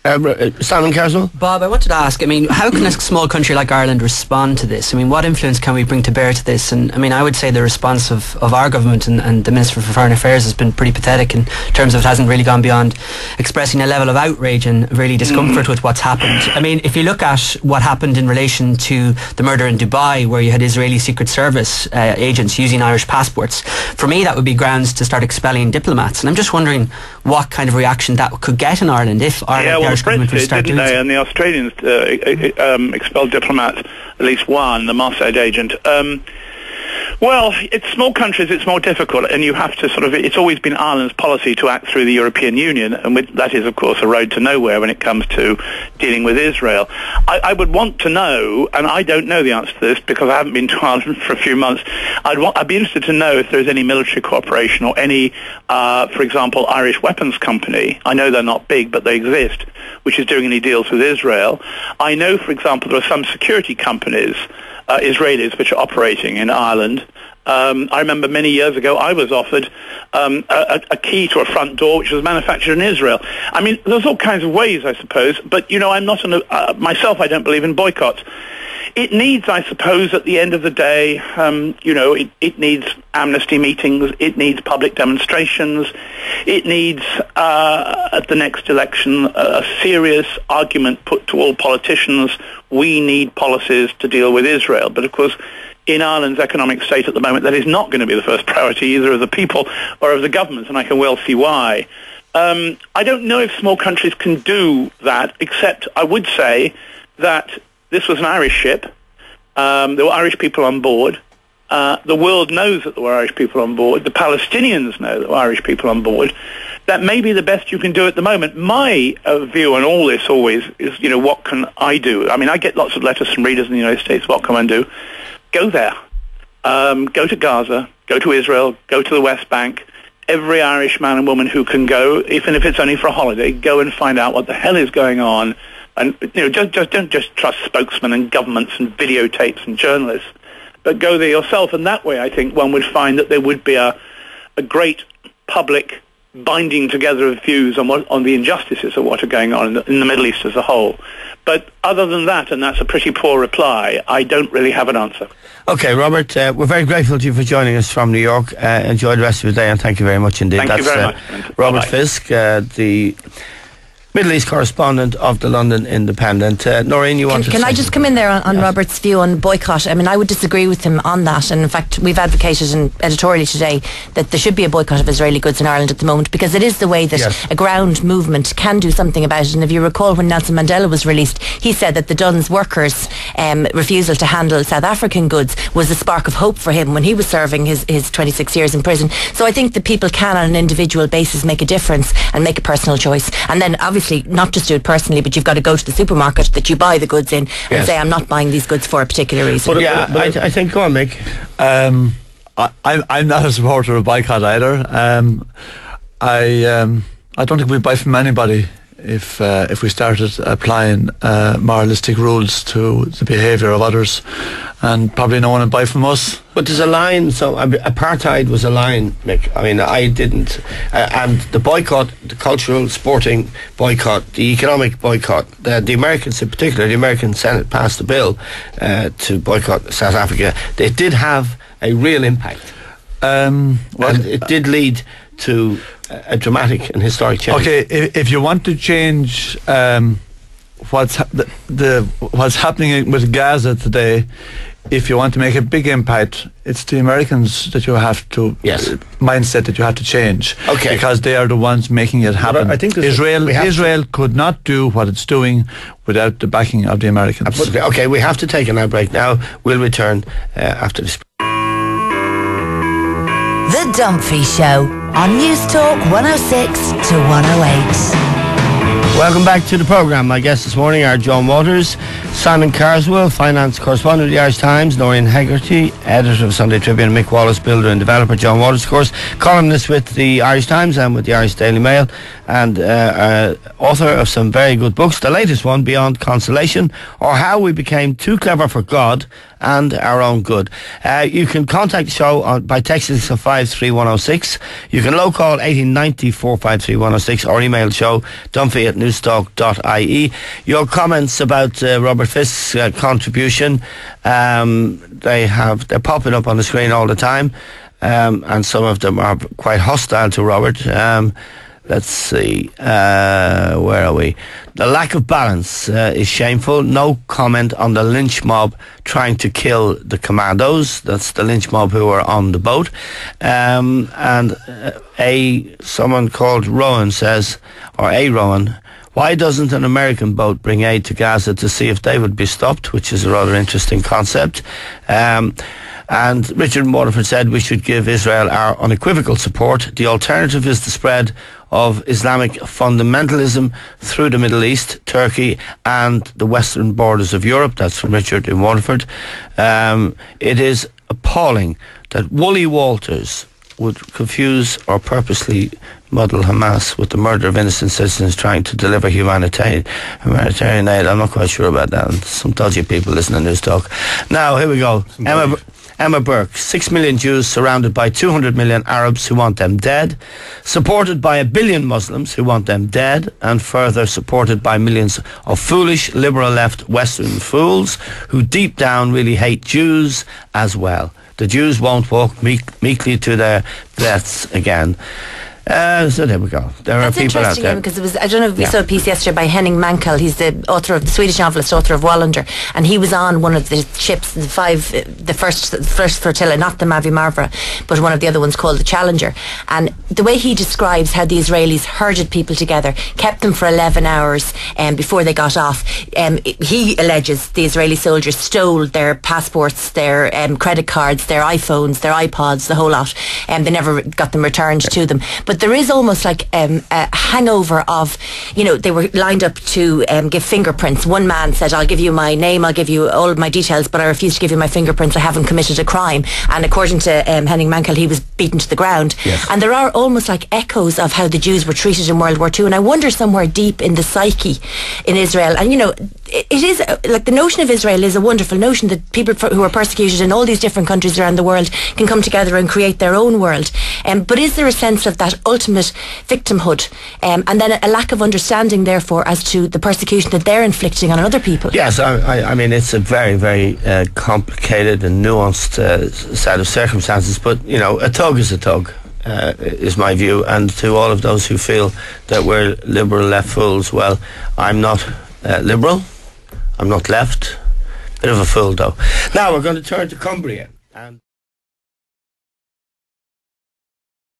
Simon Carswell? Bob, I wanted to ask, I mean, how can a small country like Ireland respond to this? I mean, what influence can we bring to bear to this? And I mean, I would say the response of our government and the Minister for Foreign Affairs has been pretty pathetic in terms of it hasn't really gone beyond expressing a level of outrage and really discomfort with what's happened. I mean, if you look at what happened in relation to the murder in Dubai, where you had Israeli Secret Service agents using Irish passports, for me that would be grounds to start expelling diplomats. And I'm just wondering what kind of reaction that could get in Ireland if Ireland, the Brits did, didn't they? And the Australians expelled diplomats, at least one, the Mossad agent. Well, it's small countries, it's more difficult, and you have to it's always been Ireland's policy to act through the European Union, and that is, of course, a road to nowhere when it comes to dealing with Israel. I would want to know, and I don't know the answer to this because I haven't been to Ireland for a few months, I'd be interested to know if there's any military cooperation or any, for example, Irish weapons company. I know they're not big, but they exist, which is doing any deals with Israel. I know, for example, there are some security companies, Israelis, which are operating in Ireland. I remember many years ago I was offered a key to a front door which was manufactured in Israel. I mean, there's all kinds of ways, I suppose, but, I'm not myself, I don't believe in boycotts. It needs, I suppose, at the end of the day, it needs amnesty meetings, it needs public demonstrations, it needs, at the next election, a serious argument put to all politicians. We need policies to deal with Israel. But, of course, in Ireland's economic state at the moment, that is not going to be the first priority either of the people or of the government, and I can well see why. I don't know if small countries can do that, except I would say that this was an Irish ship. There were Irish people on board. The world knows that there were Irish people on board. The Palestinians know there were Irish people on board. That may be the best you can do at the moment. My view on all this always is, what can I do? I mean, I get lots of letters from readers in the United States. What can I do? Go there. Go to Gaza. Go to Israel. Go to the West Bank. Every Irish man and woman who can go, even if it's only for a holiday, go and find out what the hell is going on. And don't just trust spokesmen and governments and videotapes and journalists, but go there yourself. And that way, I think one would find that there would be a great public binding together of views on the injustices of what are going on in the Middle East as a whole. But other than that, and that's a pretty poor reply, I don't really have an answer. Okay, Robert, we're very grateful to you for joining us from New York. Enjoy the rest of your day, and thank you very much indeed. Thank you very much. Robert Bye-bye. Fisk, the Middle East correspondent of the London Independent. Noirin, you want to Can I just come in there on Robert's view on boycott? I mean, I would disagree with him on that, and in fact we've advocated editorially today that there should be a boycott of Israeli goods in Ireland at the moment, because it is the way that a ground movement can do something about it. And if you recall, when Nelson Mandela was released, he said that the Dunn's workers' refusal to handle South African goods was a spark of hope for him when he was serving his 26 years in prison. So I think that people can on an individual basis make a difference and make a personal choice, and then obviously not just do it personally, but you've got to go to the supermarket that you buy the goods in and say, I'm not buying these goods for a particular reason. But I think, go on, Mick. I'm not a supporter of boycott either. I don't think we buy from anybody if we started applying moralistic rules to the behaviour of others, and probably no one would buy from us. But there's a line, so apartheid was a line, Mick. I mean, I didn't, and the boycott, the cultural, sporting boycott, the economic boycott, the Americans in particular, the American Senate passed a bill to boycott South Africa. They did have a real impact, and it did lead to a dramatic and historic change. Okay, if you want to change what's happening with Gaza today, if you want to make a big impact, it's the Americans that you have to mindset that you have to change. Okay, because they are the ones making it happen. I think Israel could not do what it's doing without the backing of the Americans. Absolutely. Okay, we have to take an ad break now. We'll return after this. The Dunphy Show on Newstalk 106 to 108. Welcome back to the programme. My guests this morning are John Waters, Simon Carswell, finance correspondent of the Irish Times, Noirin Hegarty, editor of Sunday Tribune, Mick Wallace, builder and developer. John Waters, of course, columnist with the Irish Times and with the Irish Daily Mail, and author of some very good books. The latest one, Beyond Consolation, or How We Became Too Clever for God and Our Own Good. You can contact the show by texting us at 53106. You can low call 1890 453 106 or email the show dunphy@newstalk.ie. Your comments about Robert Fisk's contribution, they're popping up on the screen all the time, and some of them are quite hostile to Robert. Let's see, where are we? The lack of balance is shameful. No comment on the lynch mob trying to kill the commandos. That's the lynch mob who were on the boat. And someone called Rowan says, or A. Rowan, why doesn't an American boat bring aid to Gaza to see if they would be stopped, which is a rather interesting concept. And Richard Waterford said we should give Israel our unequivocal support. The alternative is the spread of Islamic fundamentalism through the Middle East, Turkey and the western borders of Europe. That's from Richard in Waterford. It is appalling that Wooly Walters would confuse or purposely muddle Hamas with the murder of innocent citizens trying to deliver humanitarian aid. I'm not quite sure about that. Some dodgy people listen to Newstalk. Now, here we go. Emma Burke, 6 million Jews surrounded by 200 million Arabs who want them dead, supported by 1 billion Muslims who want them dead, and further supported by millions of foolish, liberal left Western fools who deep down really hate Jews as well. The Jews won't walk meekly to their deaths again. So there we go. There That's are people out there. Because it was, I don't know if we saw a piece yesterday by Henning Mankell. He's the author of the Swedish novelist, author of Wallander, and he was on one of the ships, the first flotilla, not the Mavi Marvara, but one of the other ones called the Challenger. And the way he describes how the Israelis herded people together, kept them for 11 hours before they got off. He alleges the Israeli soldiers stole their passports, their credit cards, their iPhones, their iPods, the whole lot. They never got them returned to them. But there is almost like a hangover of, they were lined up to give fingerprints. One man said, I'll give you my name, I'll give you all of my details, but I refuse to give you my fingerprints. I haven't committed a crime. And according to Henning Mankell, he was beaten to the ground. Yes. And there are almost like echoes of how the Jews were treated in World War II. And I wonder somewhere deep in the psyche in Israel, and it is like the notion of Israel is a wonderful notion that people who are persecuted in all these different countries around the world can come together and create their own world. But is there a sense of that ultimate victimhood, and then a lack of understanding, therefore, as to the persecution that they're inflicting on other people? Yes, I mean, it's a very, very complicated and nuanced set of circumstances, but, a thug is a thug. Is my view, and to all of those who feel that we're liberal left fools, well, I'm not liberal, I'm not left, bit of a fool though. Now we're going to turn to Cumbria.